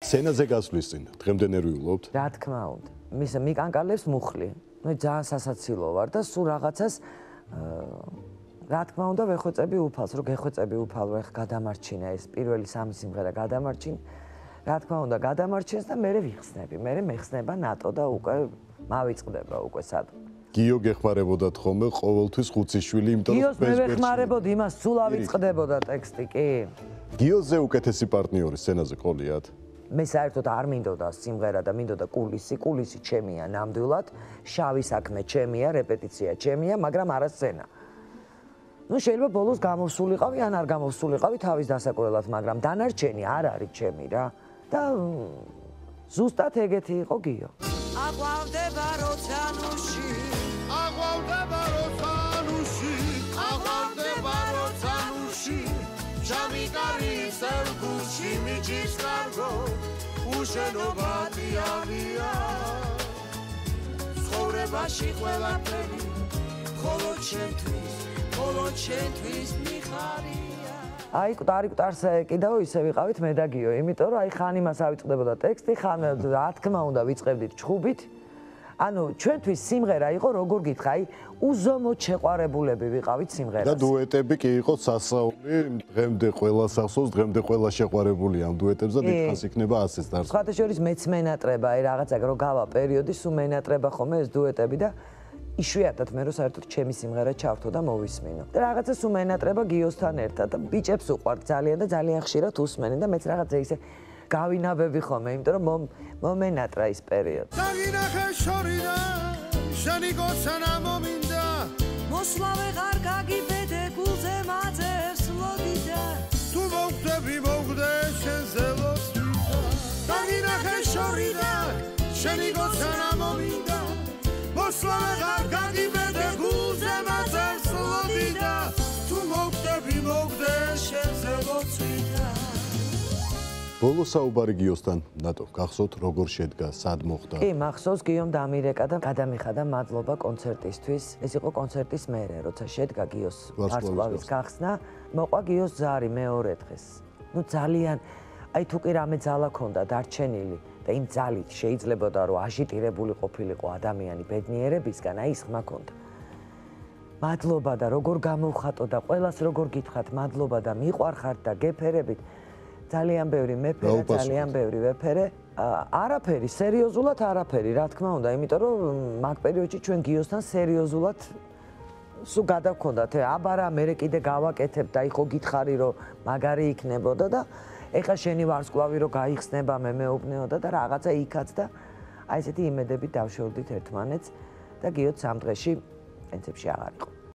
სცენაზე გასვლის წინ დღემდე ნერვიულობთ? რა თქმა უნდა. მიკანკალებს მუხლი. ძალიან სასაცილო ვარ და სულ რაღაცას რა თქმა უნდა ვეხვეწები უფალს, რომ გეხვეწები უფალ ვეხ გადამარჩინა ეს პირველი 3 სიმღერა გადამარჩინ. რა თქმა უნდა გადამარჩენს და მე ვიხსნები. მე მეხსნება ნატო და უკვე მავიწყდება უკვე სად. გიო გეხმარებოდათ ხოლმე ყოველთვის ხუციშვილი, იმიტომ რომ გიოს მე ვეხმარებოდი იმას, სულ ავიწყდებოდა ტექსტი, კი. გიოზე უკეთესი პარტნიორი სცენაზე ყოლიათ? მე საერთოდ არ მინდოდა სიმღერა და მინდოდა კულისი ჩემია ნამდვილად, შავი საქმე ჩემია, რეპეტიცია ჩემია, მაგრამ არა სცენა. ნუ შეიძლება ბოლოს გამოვსულიყავი ან არ გამოვსულიყავი თავის დასაკვრელად, მაგრამ დანარჩენი არ არის ჩემი რა. და ზუსტად ეგეთი იყო გიო. აყვავდება როცანუში, აყვავდება როცანუში, აყვავდება როცანუში, ჯამიკარის ელგუში მიჯის კარგო, უშენობადი ავია. ცხოვრებაში ყველაფერი, ხოლო ჩემთვის მიხარია. აი კუტარ-კუტარს კიდევ ისე ვიყავით მე და გიო, იმიტომ რომ აი ხან იმას ავიწყდებოდა ტექსტი, ხან რა თქმა უნდა ვიწყებდით ჩხუბით. ანუ ჩვენთვის სიმღერა იყო როგორ გითხრა, აი უზომოდ შეყვარებულები ვიყავით სიმღერას. და დუეტები კი იყო სასაული, დღემდე ყველა სახსოვს, დღემდე ყველა შეყვარებული ამ დუეტებზე და დიდხანს იქნება ასეც დარწმუნებული. სხვათა შორის მეც მენატრება, აი რაღაცა რო გავა პერიოდი, სულ მენატრება ხომ ეს დუეტები და იშვიათად მე რო საერთოდ ჩემი სიმღერა ჩავთო და მოვისმინო. და რაღაცა სულ მენატრება გიოსთან ერთად და ბიჭებს უყვართ ძალიან და ძალიან ხშირად უსმენენ და მეც რაღაცა ისე გავინაბები ხოლმე, იმიტომ რომ მომენატრა ის პერიოდი. დაგინახე შორიდან, შენი გოცანა მომინდა, მოსვლავე ღარ გაგიბედე გულზე მაძებს ლოდიდა. თუ მოგდები მოგდე შენზე ლოცვიდა. დაგინახე შორიდან, შენი გოცანა მომინდა, მოსვლავე ღარ გაგიბედე გულზე მაძებს ლოდიდა. თუ მოგდები მოგდე შენზე ლოცვიდა. ბოლო საუბარი გიოსთან, ნატო, გახსოვთ როგორ შედგა, სად მოხდა? კი, მახსოვს გიომ დამირეკა და გადამიხადა მადლობა კონცერტისთვის. ეს იყო კონცერტის მერე, როცა შედგა გიოს ვარსკვლავის გახსნა, მოყვა გიოს ზარი მეორე დღეს. ნუ ძალიან, აი თუ კი რამე ძალა ქონდა დარჩენილი და იმ ძალით შეიძლებოდა რომ აჟიტირებული ყოფილიყო ადამიანი ბედნიერებისგან, აი ის ხმა ქონდა. მადლობა და როგორ გამოვხატო და ყველას როგორ გითხრათ მადლობა და მიყვარხართ და გეფერებით. ძალიან ბევრი მეფერე, ძალიან ბევრი ვეფერე. არაფერი, სერიოზულად არაფერი, რა თქმა უნდა, იმიტომ რომ მაგ პერიოდში ჩვენ გიოსთან სერიოზულად სულ გადავქონდათ, აბარა მე კიდე გავაკეთებ და იხო გითხარი რომ მაგარი იქნებოდა და ეხლა შენი ვარსკვლავი რომ გაიხსნება მე მეუბნეოდა და რაღაცა იქაც და აი ესეთი იმედებით დავშორდით ერთმანეთს და გიოც სამ დღეში პენსიებში აღარ იყო.